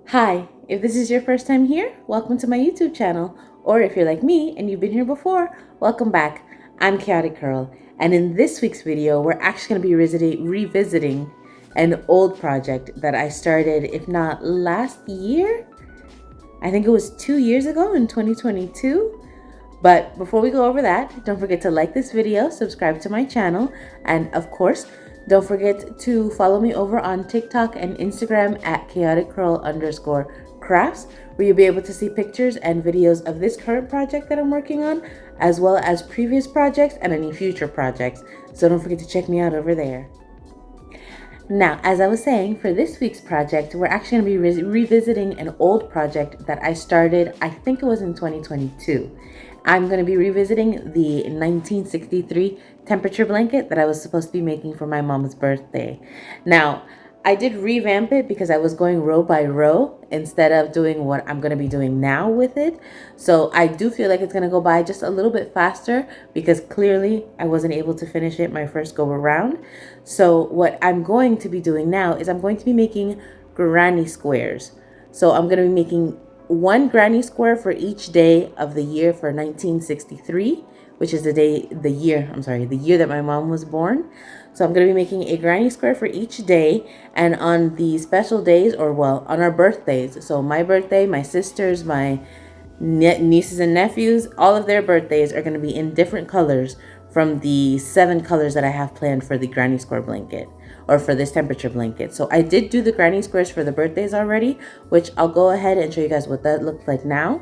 Hi, if this is your first time here, welcome to my YouTube channel. Or if you're like me and you've been here before, welcome back. I'm Chaotic Curl, and in this week's video, we're actually going to be revisiting an old project that I started, if not last year, I think it was 2 years ago in 2022. But before we go over that, don't forget to like this video, subscribe to my channel, and of course, don't forget to follow me over on TikTok and Instagram at chaoticcurl_crafts, where you'll be able to see pictures and videos of this current project that I'm working on, as well as previous projects and any future projects. So don't forget to check me out over there. Now, as I was saying, for this week's project, we're actually going to be revisiting an old project that I started, I think it was in 2022. I'm going to be revisiting the 1963 temperature blanket that I was supposed to be making for my mom's birthday. Now, I did revamp it because I was going row by row instead of doing what I'm going to be doing now with it. So I do feel like it's going to go by just a little bit faster because clearly I wasn't able to finish it my first go around. So what I'm going to be doing now is I'm going to be making granny squares. So I'm going to be making one granny square for each day of the year for 1963, which is the year that my mom was born. So I'm going to be making a granny square for each day, and on the special days, or well, on our birthdays. So my birthday, my sisters, my nieces and nephews, all of their birthdays are going to be in different colors from the 7 colors that I have planned for the granny square blanket, or for this temperature blanket. So I did do the granny squares for the birthdays already, which I'll go ahead and show you guys what that looks like now.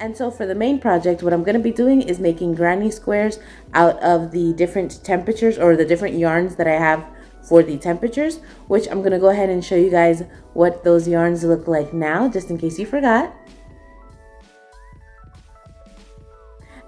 And so for the main project, what I'm going to be doing is making granny squares out of the different temperatures, or the different yarns that I have for the temperatures, which I'm going to go ahead and show you guys what those yarns look like now, just in case you forgot.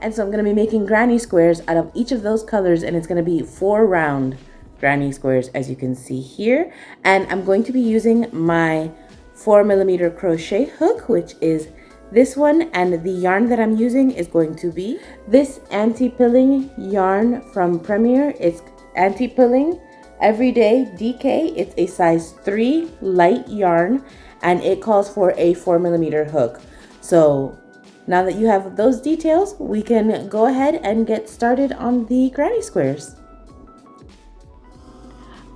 And so I'm going to be making granny squares out of each of those colors, and it's going to be 4 round granny squares, as you can see here. And I'm going to be using my 4mm crochet hook, which is this one, and the yarn that I'm using is going to be this anti-pilling yarn from Premier. It's anti-pilling everyday DK. It's a size 3 light yarn, and it calls for a 4mm hook. So now that you have those details, we can go ahead and get started on the granny squares.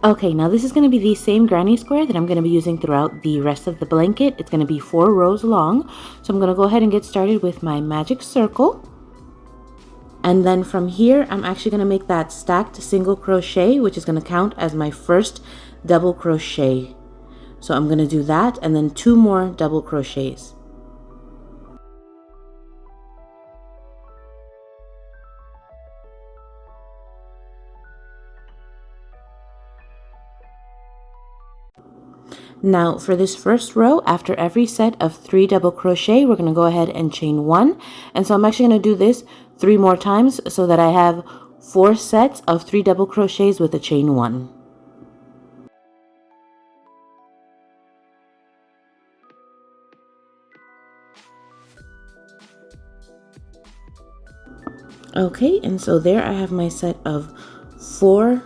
Okay, now this is going to be the same granny square that I'm going to be using throughout the rest of the blanket. It's going to be 4 rows long. So I'm going to go ahead and get started with my magic circle. And then from here, I'm actually going to make that stacked single crochet, which is going to count as my first double crochet. So I'm going to do that, and then 2 more double crochets. Now for this first row, after every set of 3 double crochet, we're going to go ahead and chain 1. And so I'm actually going to do this 3 more times so that I have 4 sets of 3 double crochets with a chain 1. Okay, and so there I have my set of 4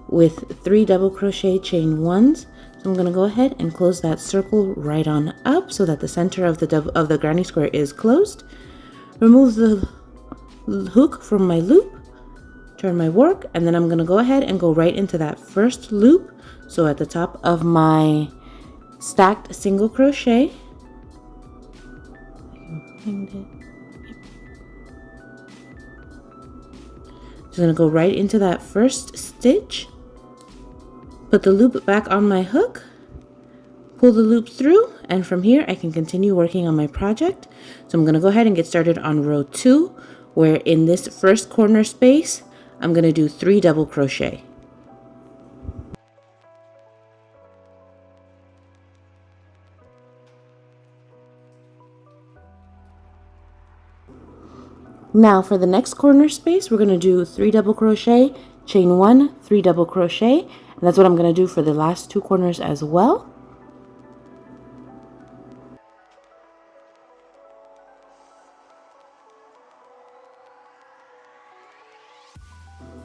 with 3 double crochet chain 1s. So I'm going to go ahead and close that circle right on up so that the center of the granny square is closed. Remove the hook from my loop, turn my work, and then I'm going to go ahead and go right into that first loop. So at the top of my stacked single crochet, just going to go right into that first stitch, put the loop back on my hook, pull the loop through, and from here I can continue working on my project. So I'm going to go ahead and get started on row 2, where in this first corner space I'm going to do 3 double crochet. Now for the next corner space, we're going to do 3 double crochet, chain 1, 3 double crochet, and that's what I'm going to do for the last 2 corners as well.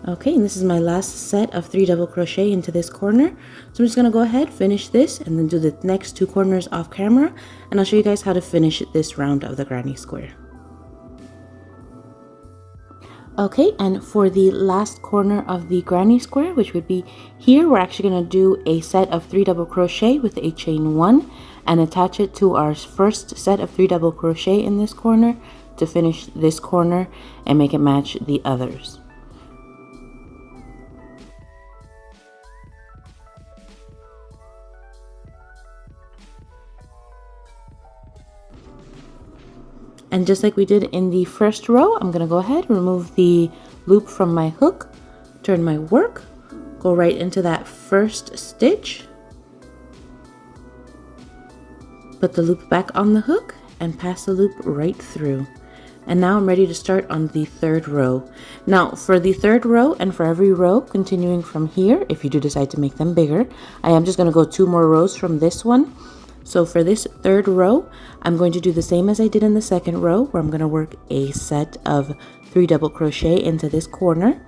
Okay, and this is my last set of 3 double crochet into this corner. So I'm just going to go ahead, finish this, and then do the next 2 corners off camera, and I'll show you guys how to finish this round of the granny square. Okay, and for the last corner of the granny square, which would be here, we're actually going to do a set of 3 double crochet with a chain 1 and attach it to our first set of 3 double crochet in this corner to finish this corner and make it match the others. And just like we did in the first row, I'm gonna go ahead, remove the loop from my hook, turn my work, go right into that first stitch, put the loop back on the hook, and pass the loop right through. And now I'm ready to start on the third row. Now for the third row and for every row continuing from here, if you do decide to make them bigger, I am just gonna go 2 more rows from this one. So for this third row, I'm going to do the same as I did in the second row, where I'm going to work a set of 3 double crochet into this corner.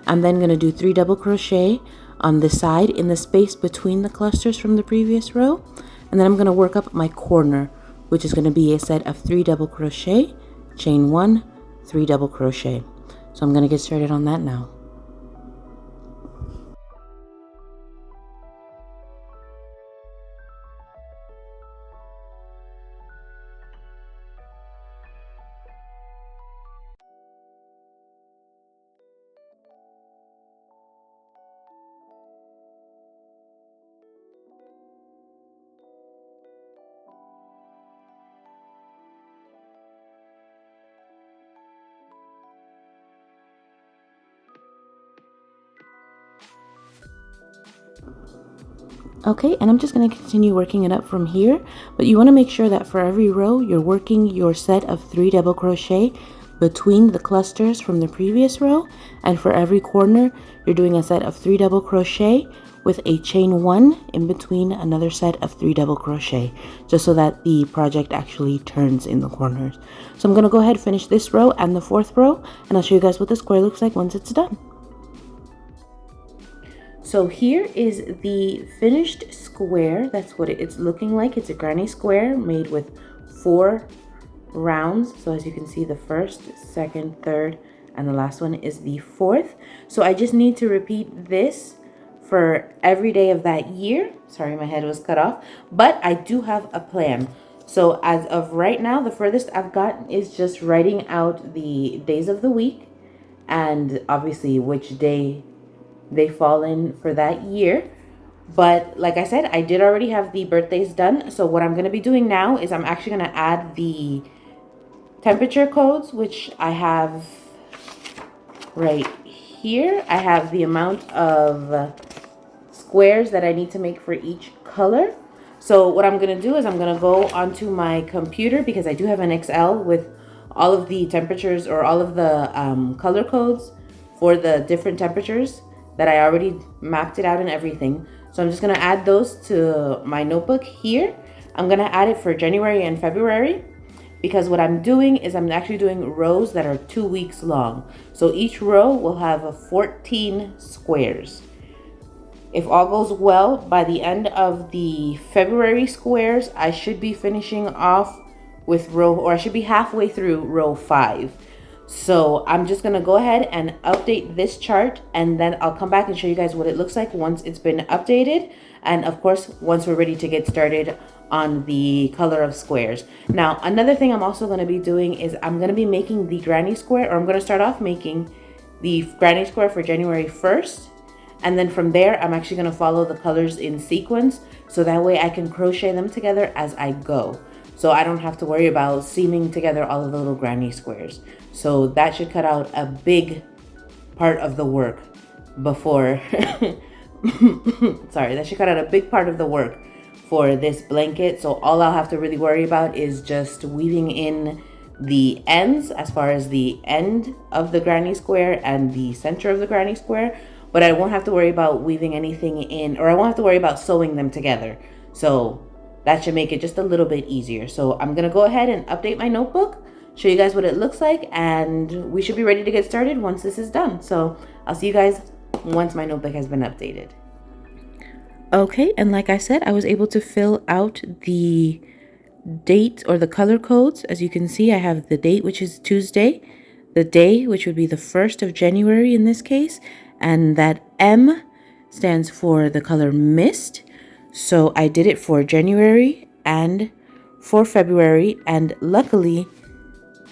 I'm then going to do 3 double crochet on the side in the space between the clusters from the previous row. And then I'm going to work up my corner, which is going to be a set of 3 double crochet, chain 1, 3 double crochet. So I'm going to get started on that now. Okay, and I'm just going to continue working it up from here, but you want to make sure that for every row you're working your set of 3 double crochet between the clusters from the previous row, and for every corner you're doing a set of 3 double crochet with a chain 1 in between another set of 3 double crochet, just so that the project actually turns in the corners. So I'm going to go ahead and finish this row and the 4th row, and I'll show you guys what the square looks like once it's done. So here is the finished square. That's what it's looking like. It's a granny square made with 4 rounds. So as you can see, the first, second, third, and the last one is the 4th. So I just need to repeat this for every day of that year. Sorry, my head was cut off, but I do have a plan. So as of right now, the furthest I've gotten is just writing out the days of the week and obviously which day they fall in for that year. But like I said, I did already have the birthdays done. So what I'm going to be doing now is I'm actually going to add the temperature codes, which I have right here. I have the amount of squares that I need to make for each color. So what I'm going to do is I'm going to go onto my computer, because I do have an Excel with all of the temperatures or all of the color codes for the different temperatures that I already mapped it out and everything. So I'm just gonna add those to my notebook here. I'm gonna add it for January and February, because what I'm doing is I'm actually doing rows that are 2 weeks long. So each row will have 14 squares. If all goes well, by the end of the February squares, I should be finishing off with I should be halfway through row 5. So I'm just going to go ahead and update this chart, and then I'll come back and show you guys what it looks like once it's been updated. And of course, once we're ready to get started on the color of squares. Now, another thing I'm also going to be doing is I'm going to be making the granny square, or I'm going to start off making the granny square for January 1st. And then from there, I'm actually going to follow the colors in sequence, so that way I can crochet them together as I go. So I don't have to worry about seaming together all of the little granny squares. So that should cut out a big part of the work before, sorry, that should cut out a big part of the work for this blanket. So all I'll have to really worry about is just weaving in the ends, as far as the end of the granny square and the center of the granny square. But I won't have to worry about weaving anything in, or I won't have to worry about sewing them together. So that should make it just a little bit easier. So I'm gonna go ahead and update my notebook, show you guys what it looks like, and we should be ready to get started once this is done. So I'll see you guys once my notebook has been updated. Okay, and like I said, I was able to fill out the date or the color codes. As you can see, I have the date, which is Tuesday, the day, which would be the 1st of January in this case, and that M stands for the color mist. So I did it for January and for February, and luckily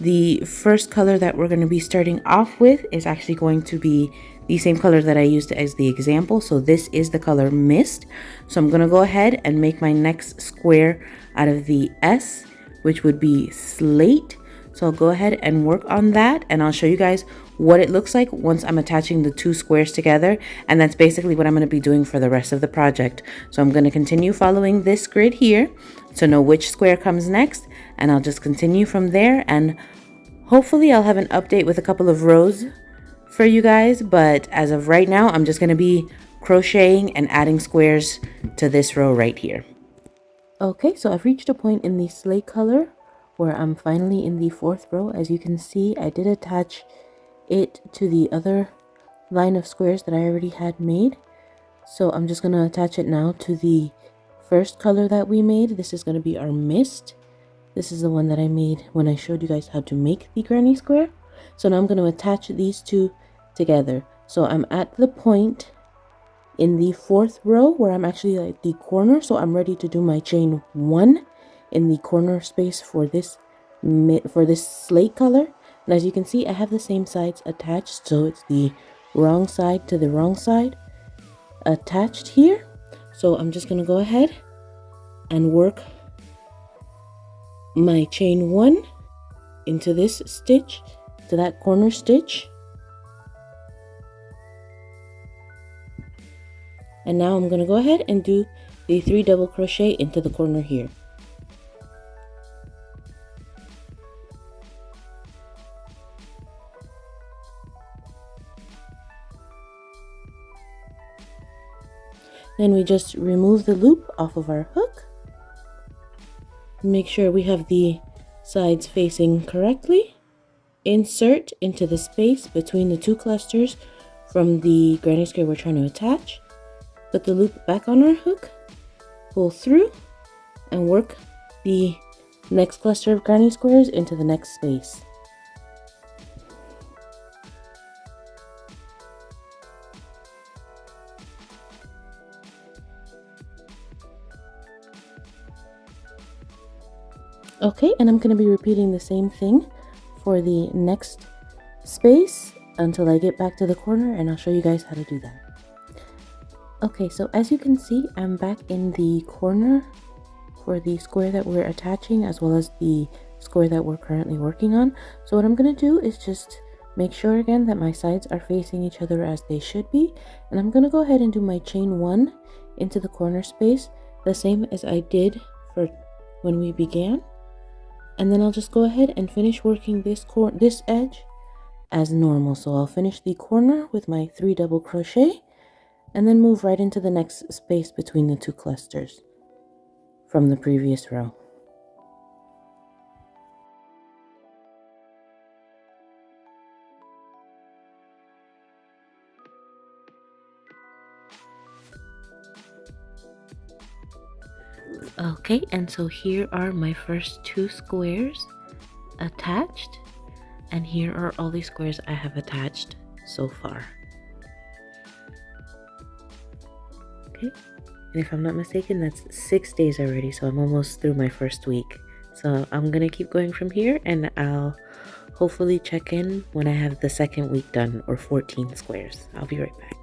the first color that we're going to be starting off with is actually going to be the same color that I used as the example. So this is the color mist. So I'm going to go ahead and make my next square out of the S, which would be slate. So I'll go ahead and work on that, and I'll show you guys what it looks like once I'm attaching the two squares together. And that's basically what I'm going to be doing for the rest of the project. So I'm going to continue following this grid here to know which square comes next, and I'll just continue from there, and hopefully I'll have an update with a couple of rows for you guys. But as of right now, I'm just going to be crocheting and adding squares to this row right here. Okay, so I've reached a point in the slate color where I'm finally in the 4th row. As you can see, I did attach it to the other line of squares that I already had made. So I'm just going to attach it now to the first color that we made. This is going to be our mist. This is the one that I made when I showed you guys how to make the granny square. So now I'm going to attach these two together. So I'm at the point in the 4th row where I'm actually at the corner. So I'm ready to do my chain 1 in the corner space for this slate color. And as you can see, I have the same sides attached. So it's the wrong side to the wrong side attached here. So I'm just going to go ahead and work my chain 1 into this stitch, to that corner stitch. And now I'm going to go ahead and do the 3 double crochet into the corner here. Then we just remove the loop off of our hook. Make sure we have the sides facing correctly. Insert into the space between the two clusters from the granny square we're trying to attach. Put the loop back on our hook, pull through, and work the next cluster of granny squares into the next space. Okay, and I'm going to be repeating the same thing for the next space until I get back to the corner, and I'll show you guys how to do that. Okay, so as you can see, I'm back in the corner for the square that we're attaching, as well as the square that we're currently working on. So what I'm going to do is just make sure again that my sides are facing each other as they should be, and I'm going to go ahead and do my chain 1 into the corner space, the same as I did for when we began. And then I'll just go ahead and finish working this edge as normal. So I'll finish the corner with my 3 double crochet and then move right into the next space between the two clusters from the previous row. Okay, and so here are my first 2 squares attached, and here are all the squares I have attached so far. Okay, and if I'm not mistaken, that's 6 days already, so I'm almost through my first week. So I'm gonna keep going from here, and I'll hopefully check in when I have the second week done, or 14 squares. I'll be right back.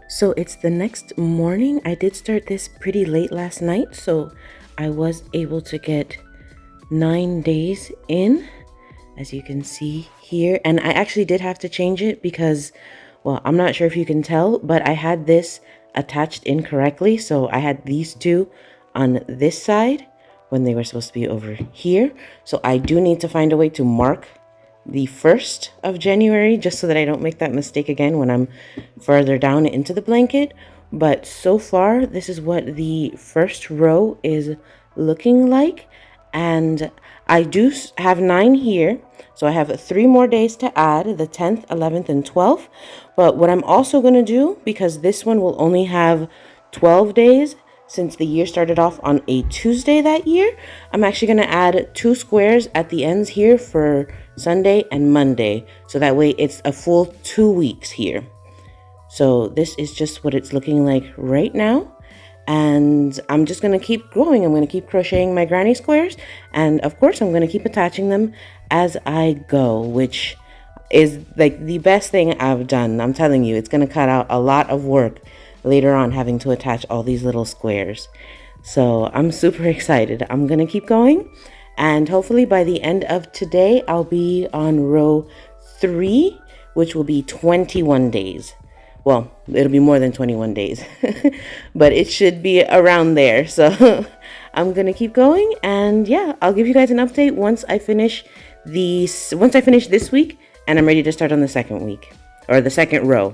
So it's the next morning. I did start this pretty late last night, so I was able to get 9 days in, as you can see here. And I actually did have to change it because, well, I'm not sure if you can tell, but I had this attached incorrectly. So I had these two on this side when they were supposed to be over here. So I do need to find a way to mark the 1st of January, just so that I don't make that mistake again when I'm further down into the blanket. But so far, this is what the first row is looking like. And I do have 9 here, so I have 3 more days to add, the 10th, 11th, and 12th. But what I'm also going to do, because this one will only have 12 days, since the year started off on a Tuesday that year, I'm actually going to add 2 squares at the ends here for Sunday and Monday. So that way it's a full 2 weeks here. So this is just what it's looking like right now. And I'm just going to keep going. I'm going to keep crocheting my granny squares. And of course, I'm going to keep attaching them as I go, which is like the best thing I've done. I'm telling you, it's going to cut out a lot of work later on having to attach all these little squares. So I'm super excited. I'm going to keep going. And hopefully by the end of today, I'll be on row 3, which will be 21 days. Well, it'll be more than 21 days, but it should be around there. So I'm going to keep going. And yeah, I'll give you guys an update once I finish this week and I'm ready to start on the second week or the second row.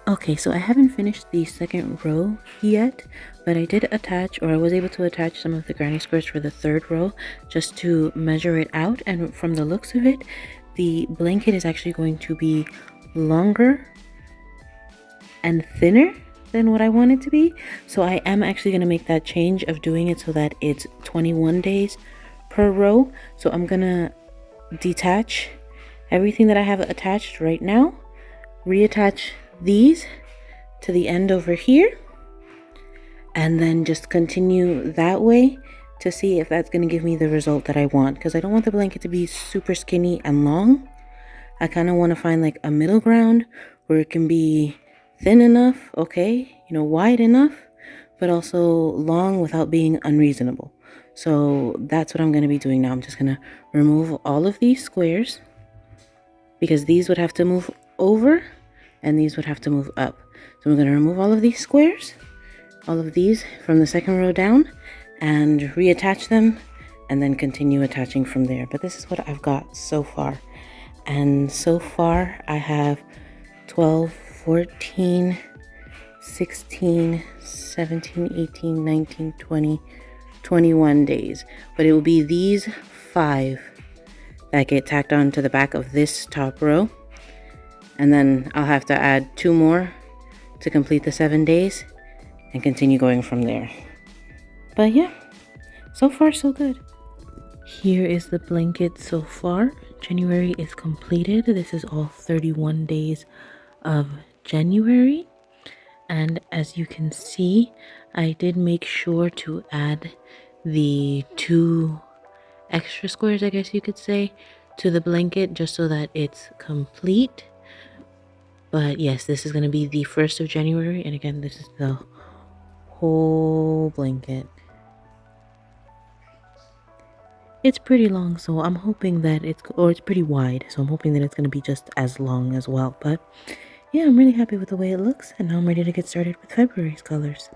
Okay, so I haven't finished the second row yet, but I did attach, or I was able to attach some of the granny squares for the third row just to measure it out. And from the looks of it, the blanket is actually going to be longer and thinner than what I want it to be. So I am actually going to make that change of doing it so that it's 21 days per row. So I'm going to detach everything that I have attached right now, reattach these to the end over here, and then just continue that way to see if that's going to give me the result that I want, because I don't want the blanket to be super skinny and long. I kind of want to find like a middle ground where it can be thin enough, okay, wide enough, but also long without being unreasonable. So that's what I'm going to be doing now. I'm just going to remove all of these squares because these would have to move over and these would have to move up. So I'm going to remove all of these squares, all of these from the second row down, and reattach them and then continue attaching from there. But this is what I've got so far. And so far I have 12, 14, 16, 17, 18, 19, 20, 21 days. But it will be these 5 that get tacked on to the back of this top row. And then I'll have to add 2 more to complete the 7 days and continue going from there. But yeah, so far so good. Here is the blanket so far. January is completed. This is all 31 days of January. And as you can see, I did make sure to add the 2 extra squares, I guess you could say, to the blanket just so that it's complete. But yes, this is going to be the 1st of January. And again, this is the whole blanket. It's pretty long, so I'm hoping that it's pretty wide. So I'm hoping that it's going to be just as long as well. But yeah, I'm really happy with the way it looks. And now I'm ready to get started with February's colors.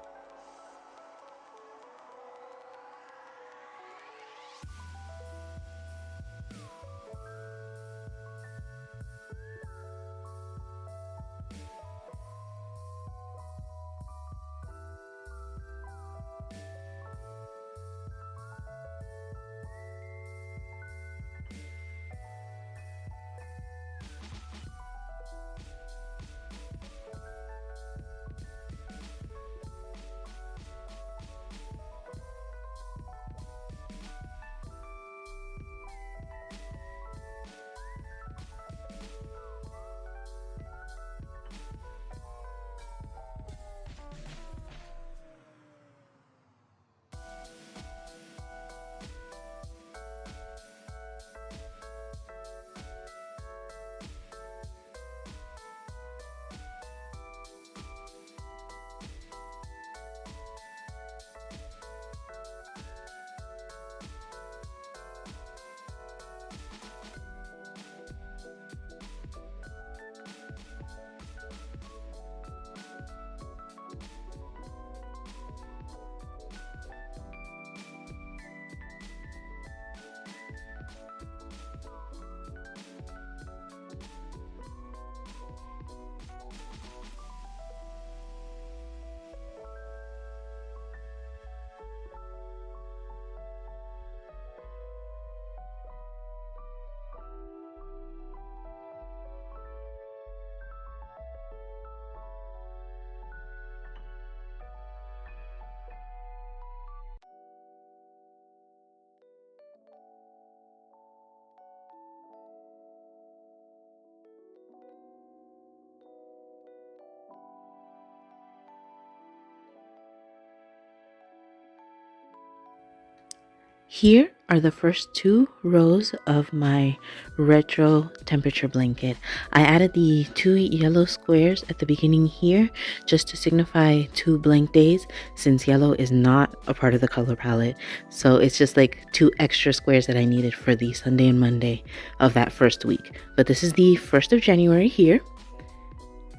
Here are the first 2 rows of my retro temperature blanket. I added the 2 yellow squares at the beginning here just to signify 2 blank days, since yellow is not a part of the color palette. So it's just like 2 extra squares that I needed for the Sunday and Monday of that first week. But this is the 1st of January here.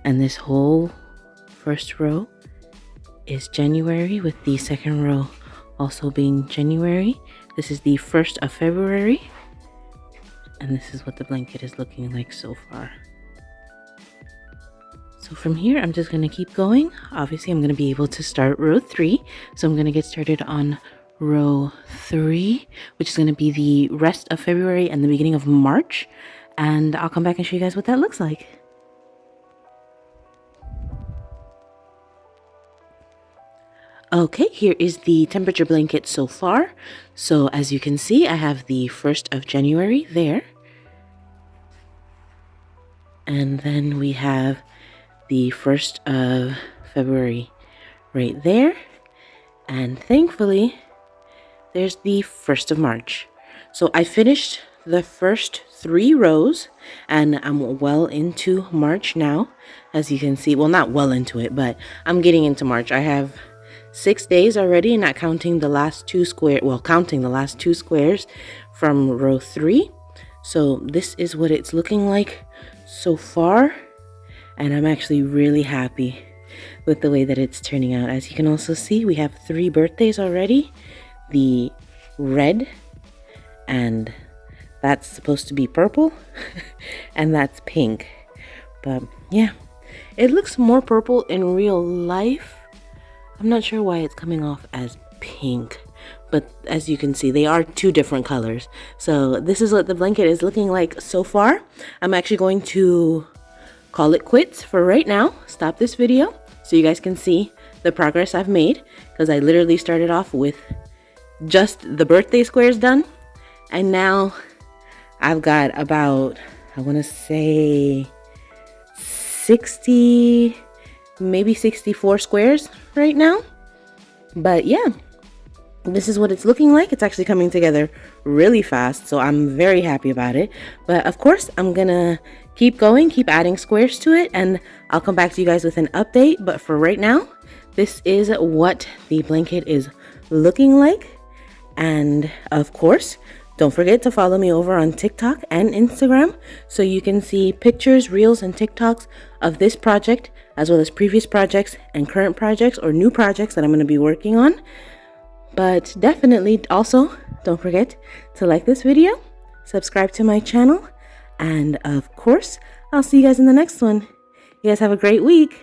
And this whole first row is January, with the second row also being January. This is the 1st of February, and this is what the blanket is looking like so far. So from here, I'm just going to keep going. Obviously, I'm going to be able to start row 3. So I'm going to get started on row 3, which is going to be the rest of February and the beginning of March. And I'll come back and show you guys what that looks like. Okay, here is the temperature blanket so far. So as you can see, I have the 1st of January there. And then we have the 1st of February right there. And thankfully, there's the 1st of March. So I finished the first 3 rows, and I'm well into March now. As you can see, well, not well into it, but I'm getting into March. I have 6 days already, not counting the last 2 squares. Well, counting the last 2 squares from row 3. So this is what it's looking like so far, and I'm actually really happy with the way that it's turning out. As you can also see, we have 3 birthdays already. The red, and that's supposed to be purple, and that's pink. But yeah, it looks more purple in real life. I'm not sure why it's coming off as pink, but as you can see, they are 2 different colors. So this is what the blanket is looking like so far. I'm actually going to call it quits for right now, stop this video so you guys can see the progress I've made, because I literally started off with just the birthday squares done, and now I've got about, I want to say 60, maybe 64 squares right now. But yeah, this is what it's looking like. It's actually coming together really fast, so I'm very happy about it. But of course, I'm gonna keep going, keep adding squares to it, and I'll come back to you guys with an update. But for right now, this is what the blanket is looking like. And of course, don't forget to follow me over on TikTok and Instagram so you can see pictures, reels, and TikToks of this project, as well as previous projects and current projects or new projects that I'm going to be working on. But definitely also don't forget to like this video, subscribe to my channel, and of course, I'll see you guys in the next one. You guys have a great week.